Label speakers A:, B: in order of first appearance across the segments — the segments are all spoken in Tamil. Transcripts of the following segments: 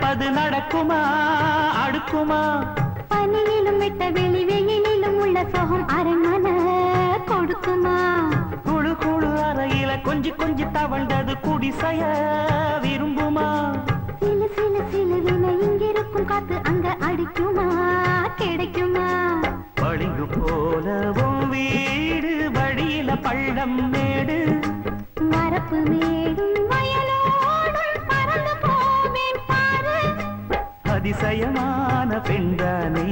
A: நினைப்பது நடக்குமா அடுக்குமா
B: பனியிலும் விட்ட வெளி வெயிலிலும் உள்ள சோகம் அரண்மன கொடுக்குமா
A: குழு குழு அறையில கொஞ்சி கொஞ்சி தவண்டது குடிசைய விரும்புமா
B: சிலு சிலு சிலுவின இங்கிருக்கும் காத்து அங்க அடிக்குமா கிடைக்குமா
A: பளிங்கு போலவும் வீடு வழியில பள்ளம் மேடு
B: வரப்பு மேடும் வயலோடும் பறந்து போவேன் பாரு
A: அதிசயமான பெண்தானே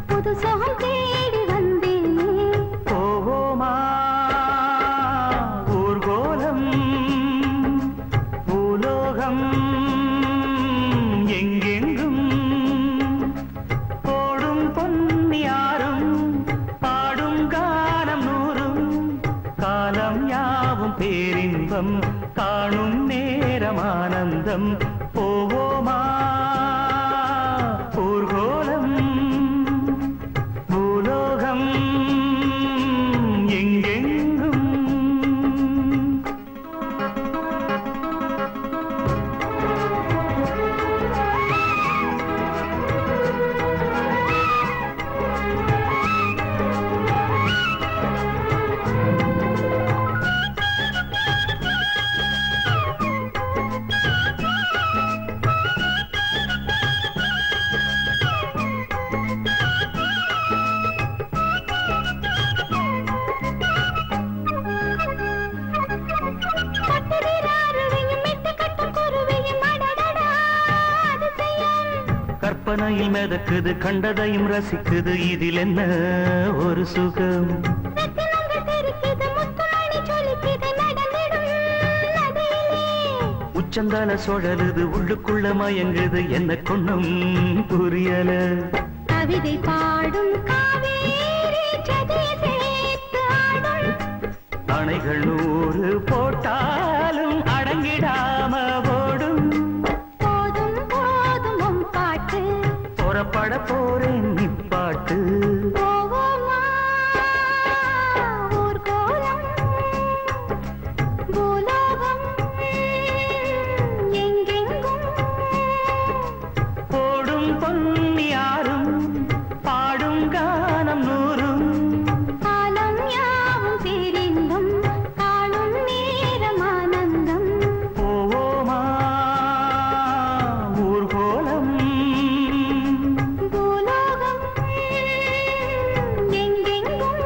B: புது சோகம் தேடி வந்தேனே
A: போவோமா ஊர்கோலம் பூலோகம் எங்கெங்கும் போடும் பொன்னியாரும் பாடும் காலம் நூறும் காலம் யாவும் பேரின்பம் காணும் நேரம் ஆனந்தம் போவோமா ஊர்கோலம் பூலோகம் எங்கெங்கும் கற்பனையில் மிதக்குது கண்டதையும் ரசிக்குது இதில் என்ன ஒரு சுகம் உச்சந்தால சுழலுது உள்ளுக்குள்ள மயங்குது என்ன கொண்ணும் புரியல
B: கவிதை பாடும்
A: அணைகள் 100 போட்டாலும் அடங்கிடாம ஓடும்
B: போதும் போதும் பாட்டு
A: புறப்பட போறேன் நிப்பாட்டு
B: போவோமா ஊர்கோலம் பூலோகம் எங்கெங்கும்
A: போடும் பொன்னியாரும் பாடும் கானம் நூறும்
B: காலம் யாவும் பேரின்பம் காணும் நேரம் ஆனந்தம்
A: போவோமா ஊர்கோலம்
B: பூலோகம் எங்கெங்கும்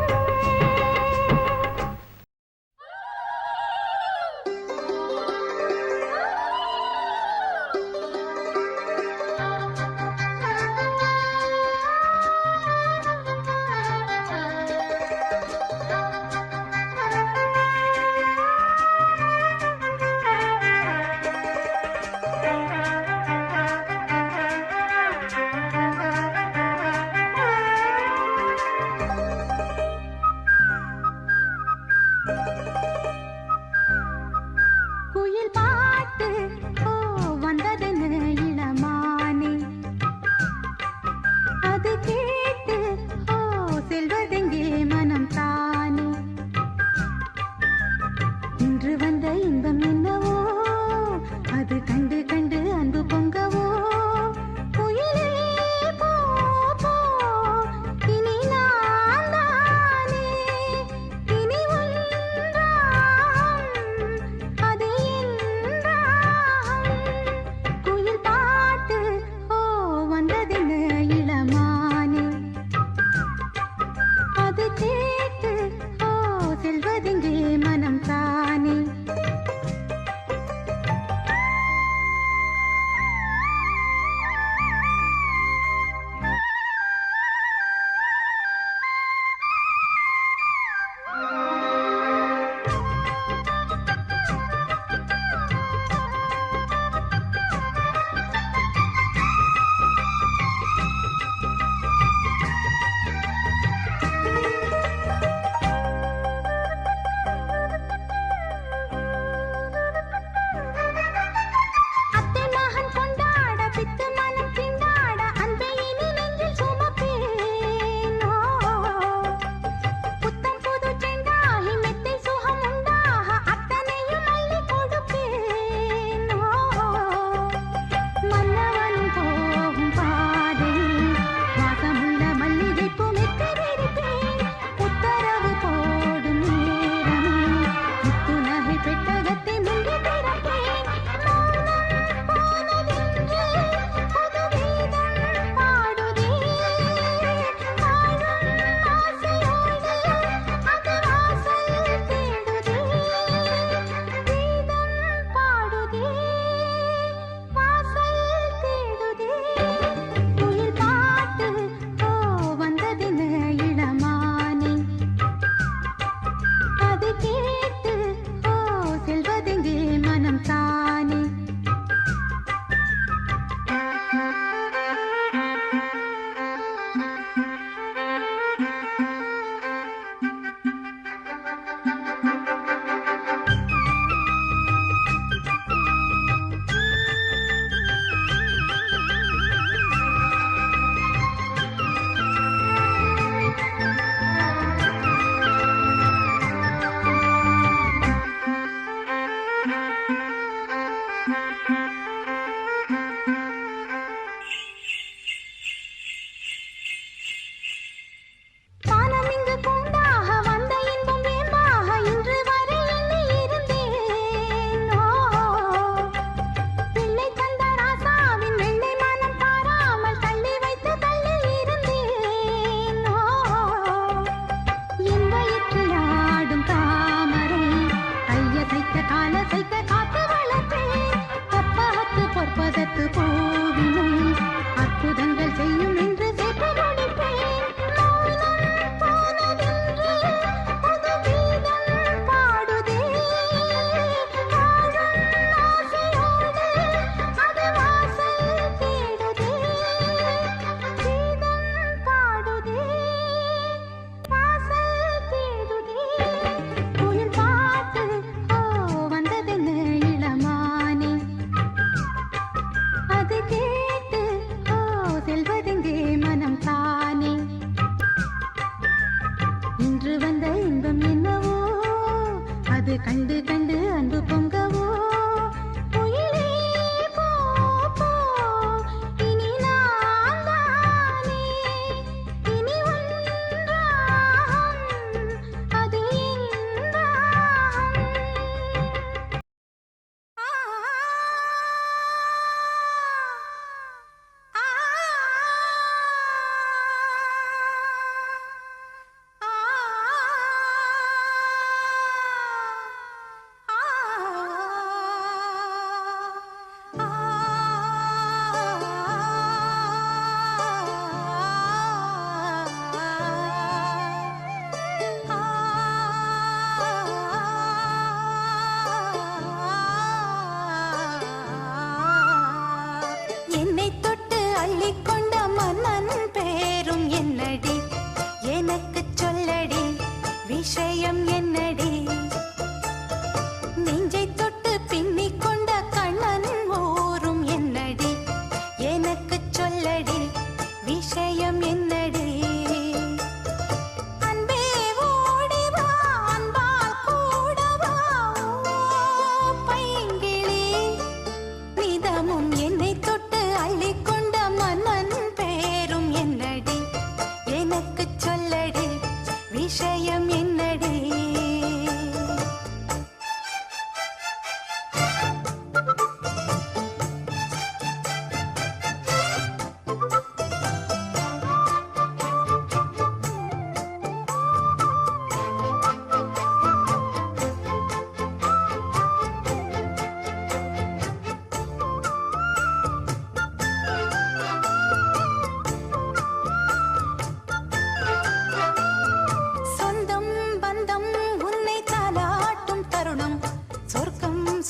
B: குயில் பாட்டு ஓ வந்ததென்ன இளமானே அது கேட்டு ஓ செல்வதெங்கே மனம் தானே இன்று வந்த இன்பம் என்னவோ அது கண்டு கண்டு அன்பு பொங்கவோ குயிலே போ போ இனி நான் தானே இனி ஒன்றாம் அது என்றாம் குயில் பாட்டு ஓ வந்ததென்ன இளமானே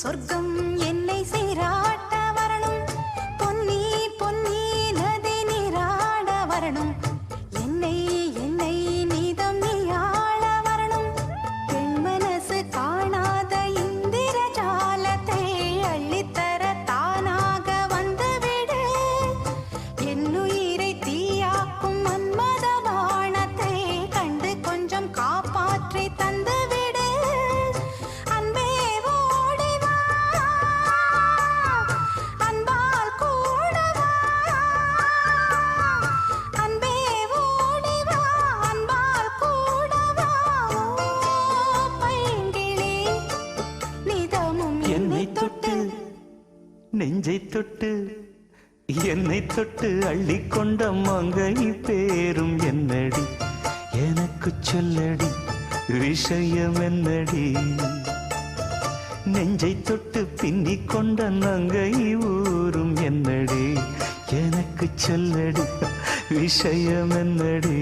B: சொர்க்கம் என்னை சீராட்ட வரணும், பொன்னி பொன்னி நதி நீராட வரணும், என்னை என்னை நீதம் நீயாள வரணும், பெண் மனசு காணாத இந்திர ஜாலத்தை அள்ளித்தர தானாக வந்துவிடு, என்னுயிரை தீயாக்கும் மன்மத பாணத்தை கண்டு கொஞ்சம் காப்பாற்றி தந்துவிடு, அன்பே ஓடி வா, அன்பால் கூட வா, அன்பே ஓடி வா, அன்பால் கூட வா, ஓ பைங்கிளி நிதமும்
A: என்னை தொட்டு நெஞ்சை தொட்டு என்னை தொட்டு அள்ளிக்கொண்ட மங்கை பேரும் என்னடி, எனக்கு சொல்லடி விஷயம் என்னடி, நெஞ்சை தொட்டு பின்னிக் கொண்ட நங்கை ஊரும் என்னடி, எனக்கு சொல்லடி விஷயம் என்னடி.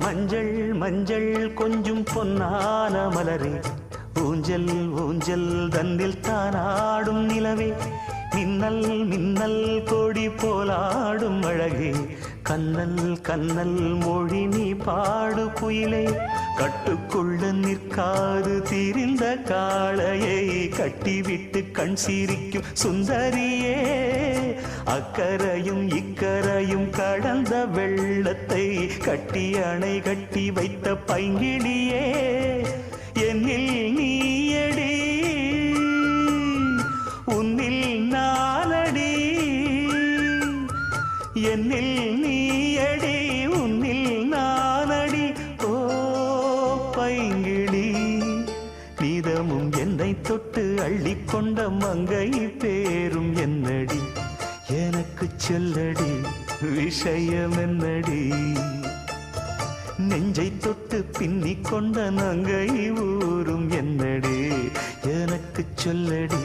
A: மஞ்சள் மஞ்சள் கொஞ்சம் பொன்னான மலரே, ஊஞ்சல் ஊஞ்சல் தன்னில் தானாடும் நிலவே, மின்னல் மின்னல் கொடி போலாடும் அழகே, கண்ணல் கண்ணல் மொழி நீ பாடு குயிலே, கட்டுக்குள்ள நிற்காது திரிந்த காளையை கட்டிவிட்டு கண் சிரிக்கும் சுந்தரியே, அக்கரையும் இக்கரையும் கடந்த வெள்ளத்தை கட்டி அணை கட்டி வைத்த பைங்கிளியே, என்னில் நீயடி உன்னில் நானடி, என்னில் நீயடி உன்னில் நானடி, ஓ பைங்கிளி நீதமும் என்னை தொட்டு அள்ளிக்கொண்ட மங்கை பேரும் என்னடி, எனக்கு சொல்லடி விஷயம் என்னடி, நெஞ்சை தொட்டு பின்னிக் கொண்ட நங்கை ஊரும் என்னடி, எனக்கு சொல்லடி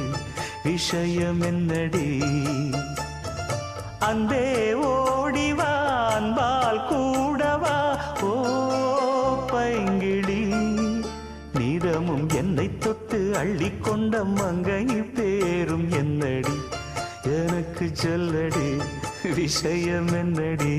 A: விஷயம் என்னடி, அன்பே ஓடிவா அன்பால் கூடவா, ஓ பைங்கிளி நீதமும் என்னை தொட்டு அள்ளிக்கொண்ட மங்கை பேரும் என்னடி, எனக்கு சொல்லடி விஷயம் என்னடி.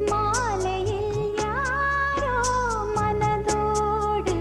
B: மாலையில் யாரோ மனதோடு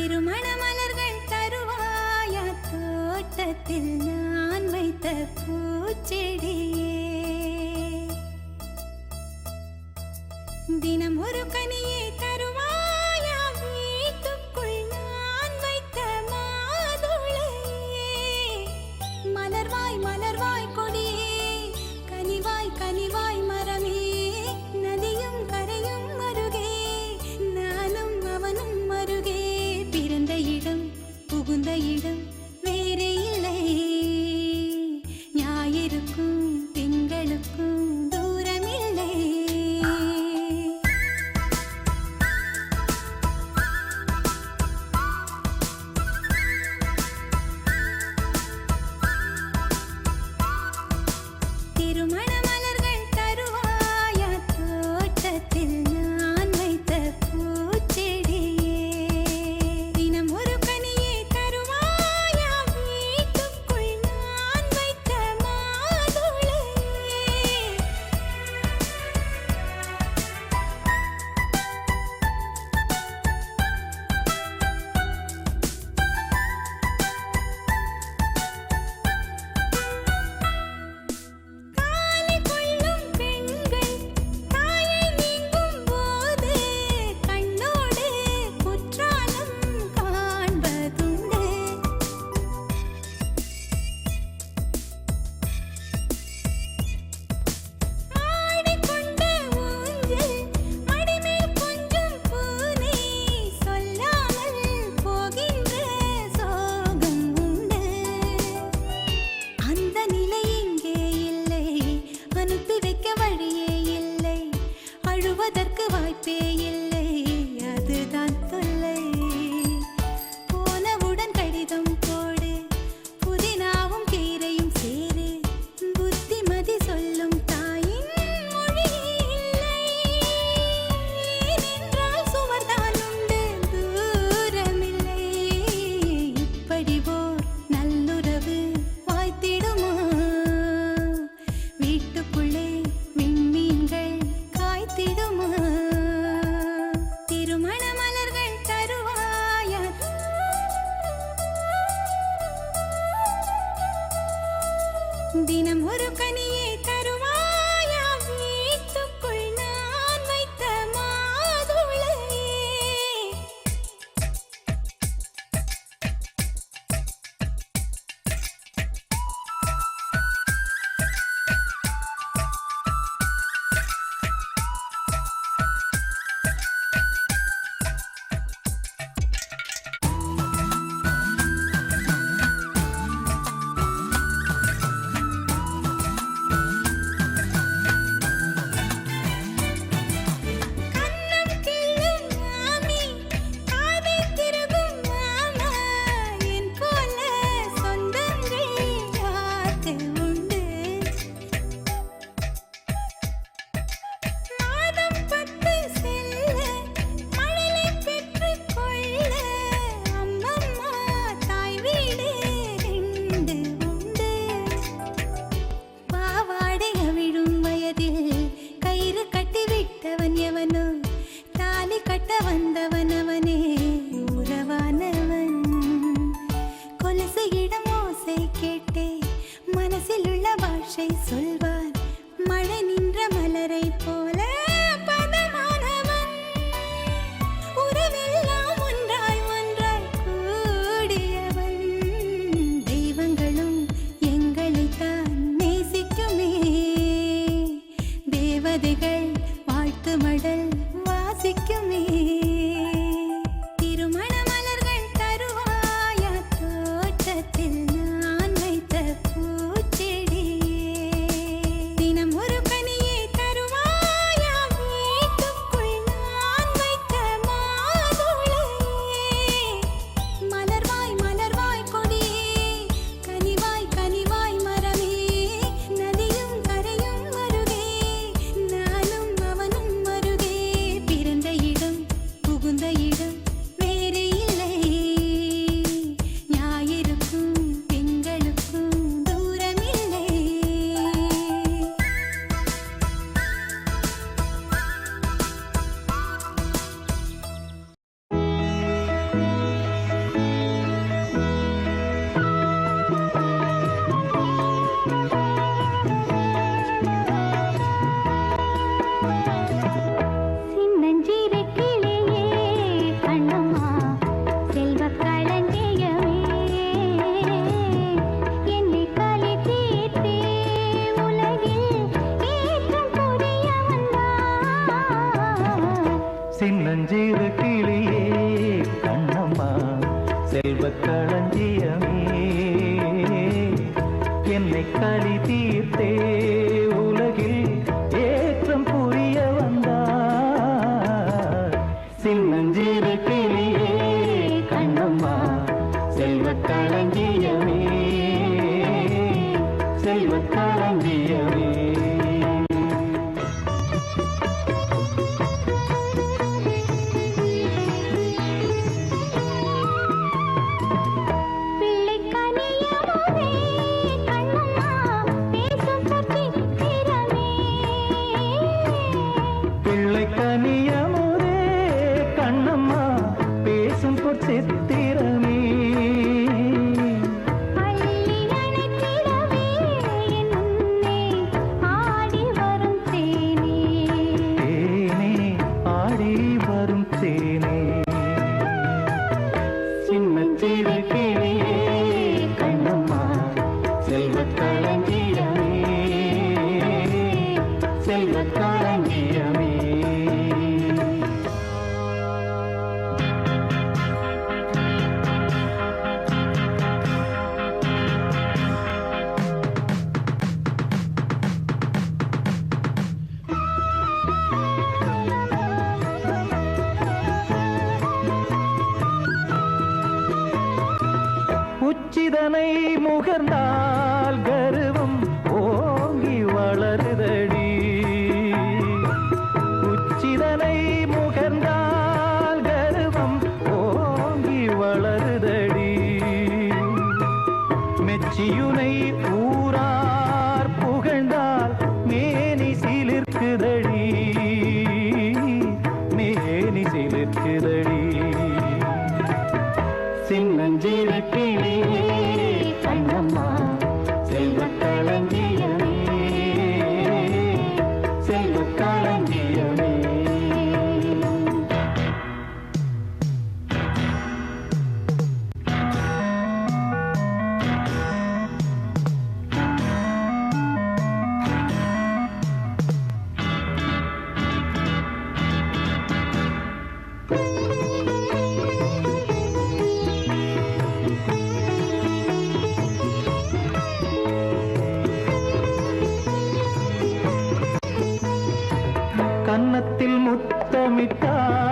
B: திருமண மலர்கள் தருவாயா தோட்டத்தில் நான் வைத்த பூச்செடியே தினம் ஒரு கனியை தருவாயா வீட்டுக்குள் நான் வைத்த மாதுளையே மலர்வாய் மலர்வாய் கொடியே கனிவாய் கனிவாய் மரமே நதியும் கரையும் அருகே நானும் அவனும் அருகே பிறந்த இடம் புகுந்த இடம் வேறே இல்லை ஞாயிறுக்கும் திங்களுக்கும் தூரமில்லை திருமண மலர்கள் தருவாயா தோட்டத்தில் நான் வைத்த பூச்செடியே தினம் ஒரு கனியை தருவாயா வீட்டுக்குள் நான் வைத்த மாதுளையே காலை கொள்ளும் பெண்கள் தாயை நீங்கும் போது கண்ணோடு குற்றாலம் காண்பதுண்டு ஆடிக்கொண்ட ஊஞ்சல் அடிமேல் கொஞ்சம் பூனை சொல்லாமல் போகின்ற சோகம் உண்டு அந்த நிலை இங்கே இல்லை அனுப்பி வைக்க வழியே இல்லை அழுவதற்கு வாய்ப்பே இல்லை அதுதான் தொல்லை போனவுடன் கடிதம் போடு புதினாவும் கீரையும் சேரு புத்திமதி சொல்லும் தாயின் மொழி இல்லை ஏனென்றால் சுவர்தான் உண்டு தூரமில்லை இப்படி ஓர் நல்லுறவு வாய்த்திடுமா வீட்டுக்குள்ளே விண்மீன்கள் காய்த்திடுமா திருமண மலர்கள் தருவாயா தினம் ஒரு கனியை தருவாயா வீட்டுக்குள் நான் வைத்த மாதுளையே
A: களஞ்சியமே என்னை களி தீர்த்தே உலகில் ஏற்றம் புரிய வந்தார் சின்னஞ்சிறு கிளியே கண்ணம்மா செல்வ களஞ்சியமே செல்வ களஞ்சியமே சித்திரமே ஆடி வரும் தேனே சின்னச்சிறு கிளியே கண்ணம்மா செல்வ களஞ்சியமே செல்வ களஞ்சியமே உச்சிதனை முகர்ந்தால் கர்வம் ஓங்கி வளருதடி உச்சிதனை முகர்ந்தால் கர்வம் ஓங்கி வளருதடி மெச்சியுனை ஊரார் புகழ்ந்தால் மேனி சிலிர்க்குதடி மேனி சிலிர்க்குதடி சின்னஞ்சிறு கிளியே கண்ணம்மா செல்வ களஞ்சியமே செல்வ களஞ்சியமே கன்னத்தில் முத்தமிட்டால்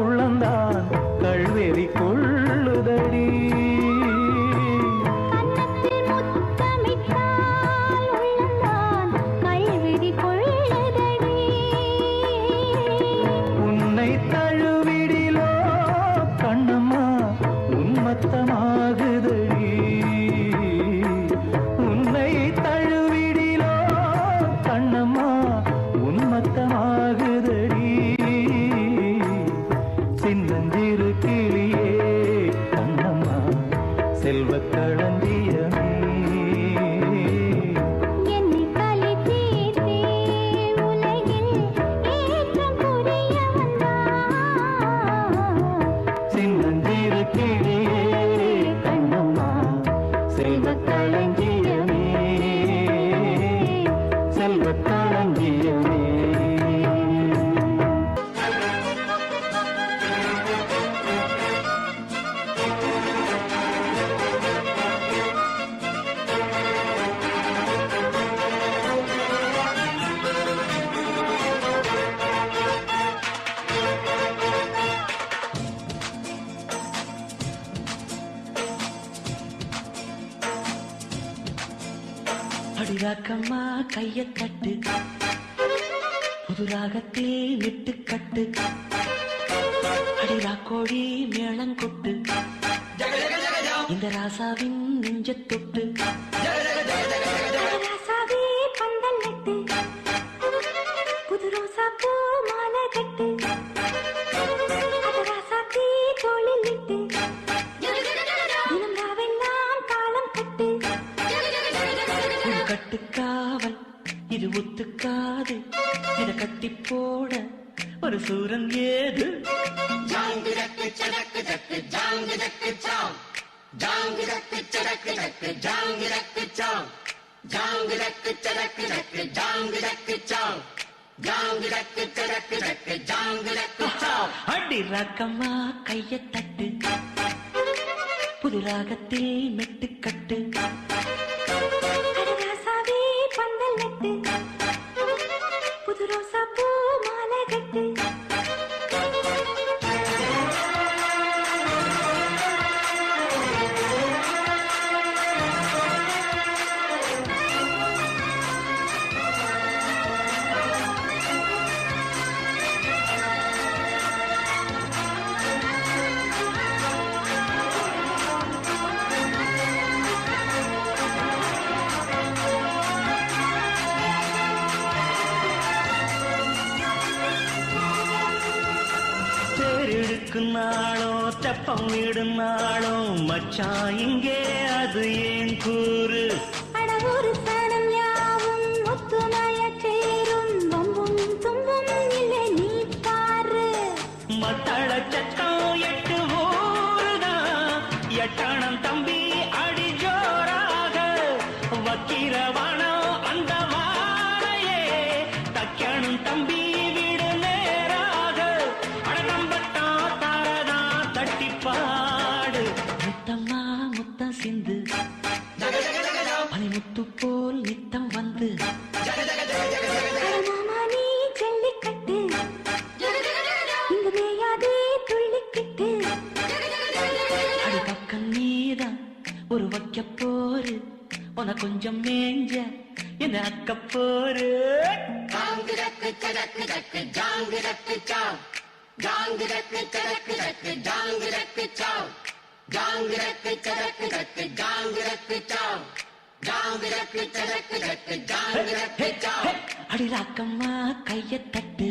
A: உள்ளந்தான் கள்வெறி கொள்ளுதடி
B: கன்னத்தில் முத்தமிட்டால் உள்ளந்தான் கள்வெறி கொள்ளுதடி
A: உன்னை தழுவிடிலோ கண்ணம்மா உன்மத்தமாகுதடி உன்னை தழுவிடிலோ கண்ணம்மா உன்மத்தமாகுதடி சின்னஞ்சிறு கிளியே கண்ணம்மா செல்வ களஞ்சியமே
B: என்னை களி தீர்த்தே உலகில் ஏற்றம் புரிய வந்தார்
A: சின்னஞ்சிறு கிளியே கண்ணம்மா செல்வ களஞ்சியமே செல்வ களஞ்சியமே
C: அடிராக்கம்மா கைய தட்டு புது ராகத்தில் விட்டு கட்டு அடிராக்கோழி மேளங்கொட்டு இந்த ராசாவின் நெஞ்ச தொட்டு
B: ராசாவே பந்தல் நட்டு புது ரோசா பூ மாலை கட்டு அட ராசாத்தி தோளில் இட்டு தினம் ராவெல்லாம் தாளம் கட்டு
C: கட்டுக்காவல் இது ஒத்துக்காது இத கட்டி போட ஒரு சூரன் ஏது அடி ராக்கம்மா கைய தட்டு புது ராகத்தில் மெட்டுக்கட்டு
B: அடராசாவே பந்தல் நட்டு புது ரோசா பூ மாலை கட்டு
A: நாளோ தெப்பம் விடும் நாளோ மச்சான் இங்கே அது ஏன் கூறு
B: அடவொரு சனம் யாவும் ஒத்துமைய சேரும் வம்பும் தும்பும் இல்லை நீ பாரு
A: மத்தள சத்தம் எட்டு ஊருதான் எட்டணம் தம்பி அடி ஜோராக வக்கிரவானம் அந்த வாழையே தக்கணும் தம்பி வீடு நேராக அடநம்பட்டா தாரதா தட்டிப்பாடு
C: முத்தம்மா முத்தம் சிந்து பனிமுத்து போல் நித்தம் வந்து
B: மாமா நீ ஜல்லிக்கட்டு இங்கு மேயாதே துள்ளிக்கிட்டு
C: அடி பக்கம் நீதான் ஒரு வைக்க போரு உன கொஞ்சம் மேஞ்ச என்ன அக்க போரு அடி ராக்கம்மா கைய தட்டு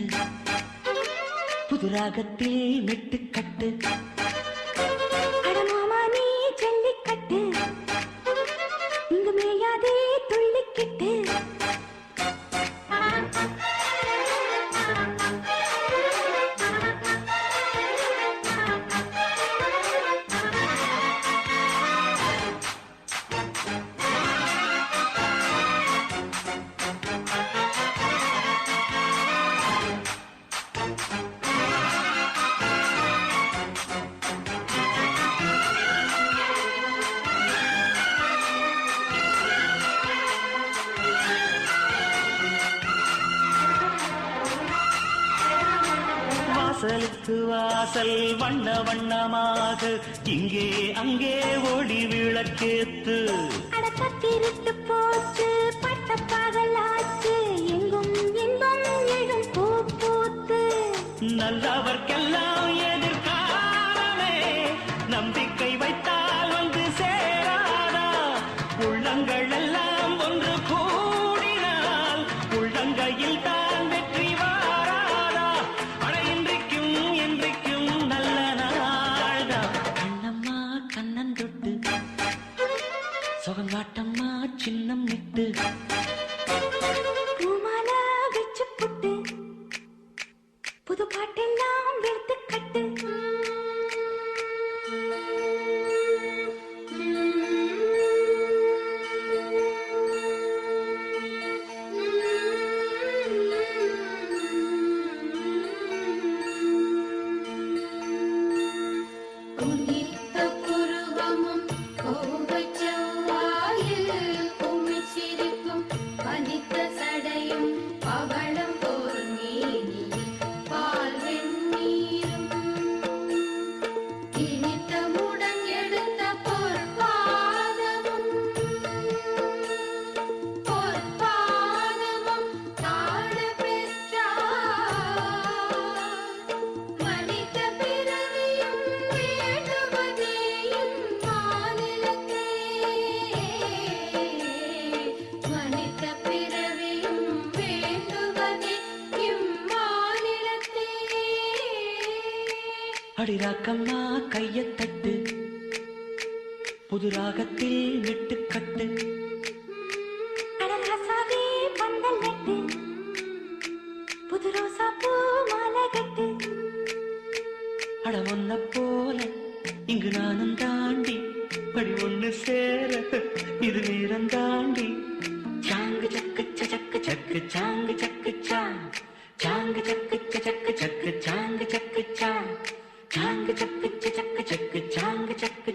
C: புது ராகத்தில் மெட்டுக்கட்டு
B: அட மாமா நீ ஜல்லிக்கட்டு இங்கு மேயாதே துள்ளிக்கிட்டு
A: வாசலுக்கு வாசல் வண்ண வண்ணமாக இங்கே அங்கே ஒளி விளக்கேத்து
B: அட கத்திரிட்டு போச்சு பட்ட பகலாச்சு எங்கும் இன்பம் எழும் பூ பூத்து
A: நல்லவர்க்கெல்லாம் எதிர்காலமே நம்பிக்கை வைத்தால் வந்து சேராதா உள்ளங்கள் எல்லாம் ஒன்று கூடினால் உள்ளங்கையில் தான் வெற்றி வாராதா அட இன்றைக்கும் என்றைக்கும் நல்ல நாள்தான்
C: கண்ணம்மா கண்ணன் தொட்டு சுகங்காட்டம்மா சின்னம் விட்டு
B: பூமாலா வச்சு புட்டு புது பாட்டெல்லாம் வெளுத்து கட்டு
D: உதித்த புருவமும் கோவைச் செவ்வாயில் உமிழ்சிரிப்பும் பனித்த சடையும் பவளம் போல் மேனியில் பால் வெந்நீரும் இனித்தமுடன் எடுத்த பொற்பாதமும் காண பெற்றார் மனித பிறவியும் வேண்டுவதேயும் மாநிலத்தே மனித பிறவியும் வேண்டுவதே இம்மாநிலத்தே
C: அடி ராக்கம்மா கைய தட்டு புது ராகத்தில் மெட்டுக்கட்டு
B: அடராசாவே பந்தல் நட்டு புது ரோசா பூ மாலை கட்டு
C: அட ஒன்ன போல இங்கு நானும் தாண்டி படி ஒண்ணு சேர இது நேரம் தாண்டி சாங்கு சக்கு சக்கு சக்கு சாங்கு சக்கு சாங்கு சக்கு சக்கு சக்கு சாங்கு சக்கு சாங்கு சக்கு சக்கு சக்கு சாங்கு சக்கு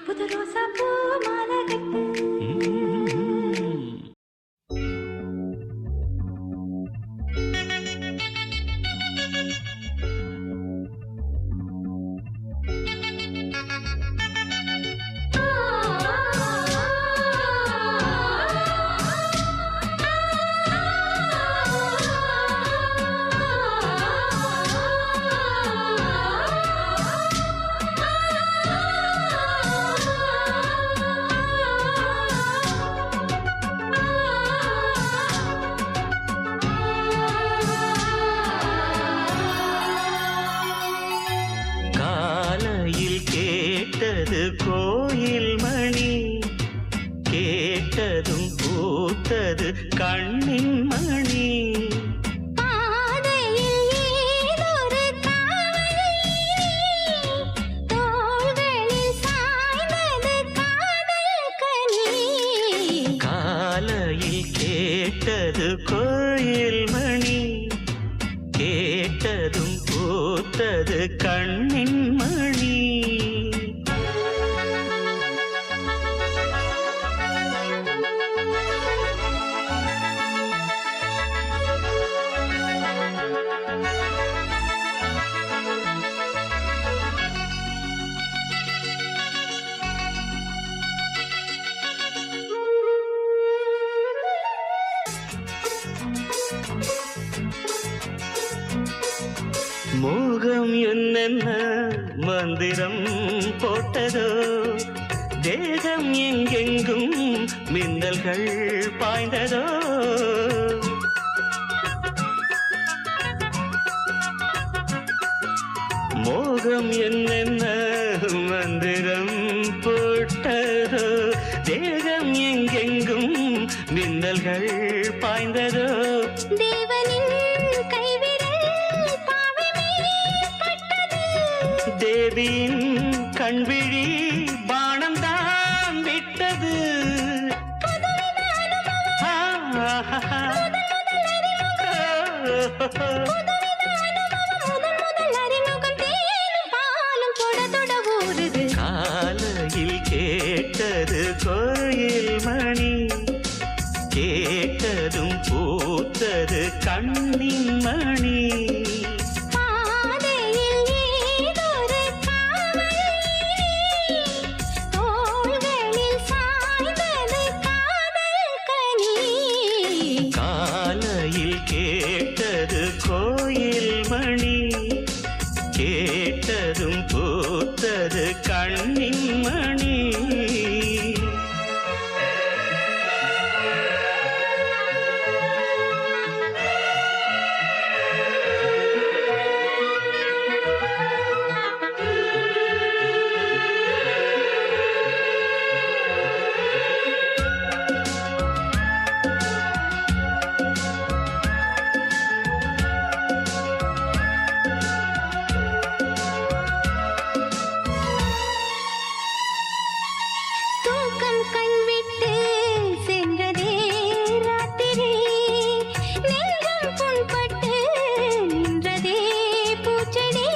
B: புது ரோசா பூ மாலை கட்டு.
C: காலையில் கேட்டது கோயில் மணி, கேட்டதும் பூத்தது கண்ணின் மணி.
B: பாதையில் ஏதொரு காவல், தோள்களில் சாய்ந்தது காதல் கனி.
C: காலையில் கேட்டது கோயில் மணி, கேட்டதும் பூத்தது கண்ணின் மணி. மோகம் என்னென்ன மந்திரம் போட்டதோ, தேகம் எங்கெங்கும் மின்னல்கள் பாய்ந்ததோ. மோகம் என்னென்ன மந்திரம் போட்டதோ, தேகம் எங்கெங்கும் மின்னல்கள் பாய்ந்ததோ.
B: தேவனின் கைவிரல் பாவை மேல் பட்டது,
C: தேவியின் கண்விழி பானம் தான் விட்டது.
B: முதல் முதல் அறிமுகம் தேனும் பாலும் தொட தொட ஊறுது.
C: காலையில் கேட்டது கோயில் மணி, கேட்டதும் பூத்தது கண்ணின் மணி.
B: பாதையில் ஏதொரு காவல், தோள்களில் சாய்ந்தது காதல் கனி.
C: காலையில் கேட்டது கோயில் மணி, கேட்டதும் பூத்தது கண்ணின் மணி.
B: தூக்கம் கண்விட்டு சென்றதே ராத்திரி, நெஞ்சம் புண்பட்டு நின்றதே பூச்செடி.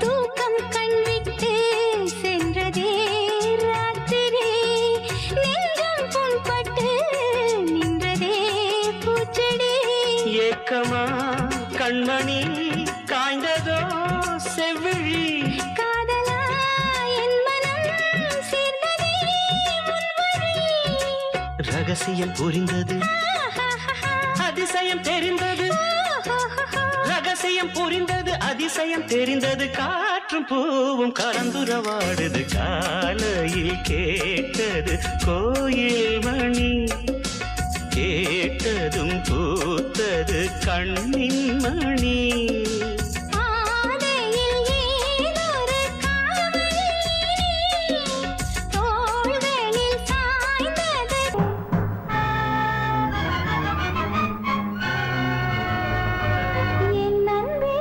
B: தூக்கம் கண்விட்டு சென்றதே ராத்திரி, நெஞ்சம் புண்பட்டு நின்றதே பூச்செடி.
C: ஏக்கமா கண்மணி காய்ந்ததோ செவ்விழி,
B: காதலா என் மனம் சேர்ந்ததே முன்வழி.
C: ரகசியம் புரிந்தது அதிசயம் தெரிந்தது, ரகசியம் புரிந்தது அதிசயம் தெரிந்தது. காற்றும் பூவும் கலந்துரவாடுது. காலையில் கேட்டது கோயில் மணி, கேட்டதும் பூத்தது கண்ணின் மணி.
B: பாதையில் ஏதொரு காவல், தோள்களில் சாய்ந்தது. என் அன்பே,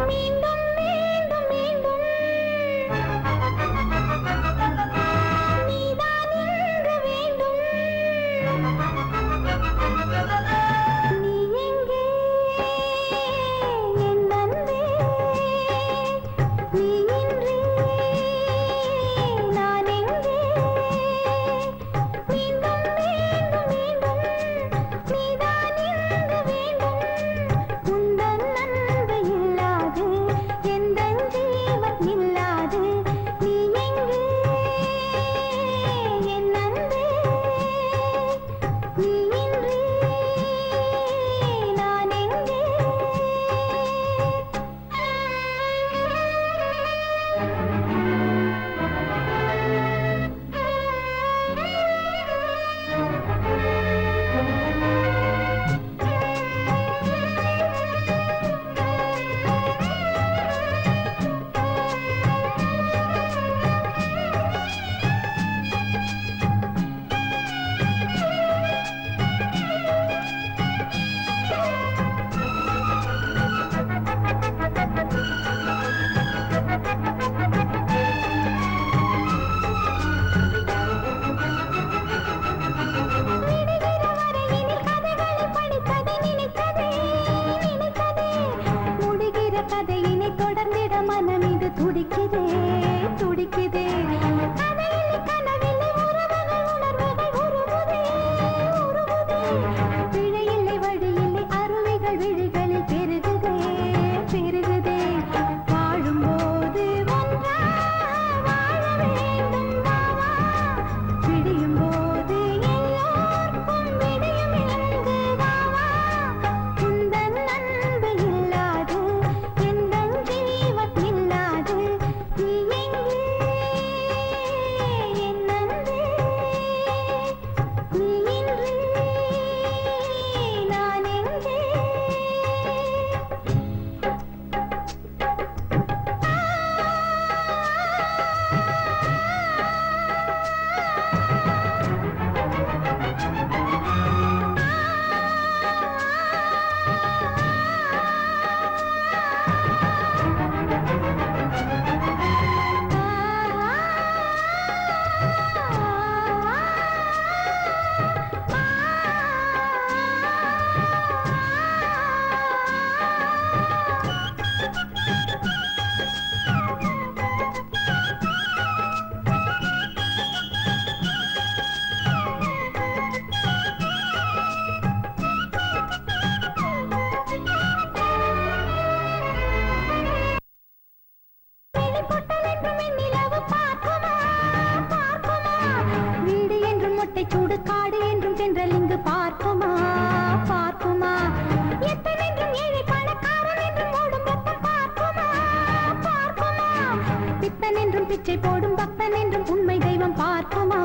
B: மீண்டும் மீண்டும் மீண்டும் நீதானே வெட்டை சூடு காடு என்றும் தென்றல் இங்கு பார்க்குமா பார்க்குமா எத்தனென்றும் ஏழை பணக்காரன் என்றும் ஓடும் ரத்தம் பார்க்குமா பார்க்குமா பித்தன் என்றும் பிச்சை போடும் பக்தன் என்றும் உண்மை தெய்வம் பார்க்குமா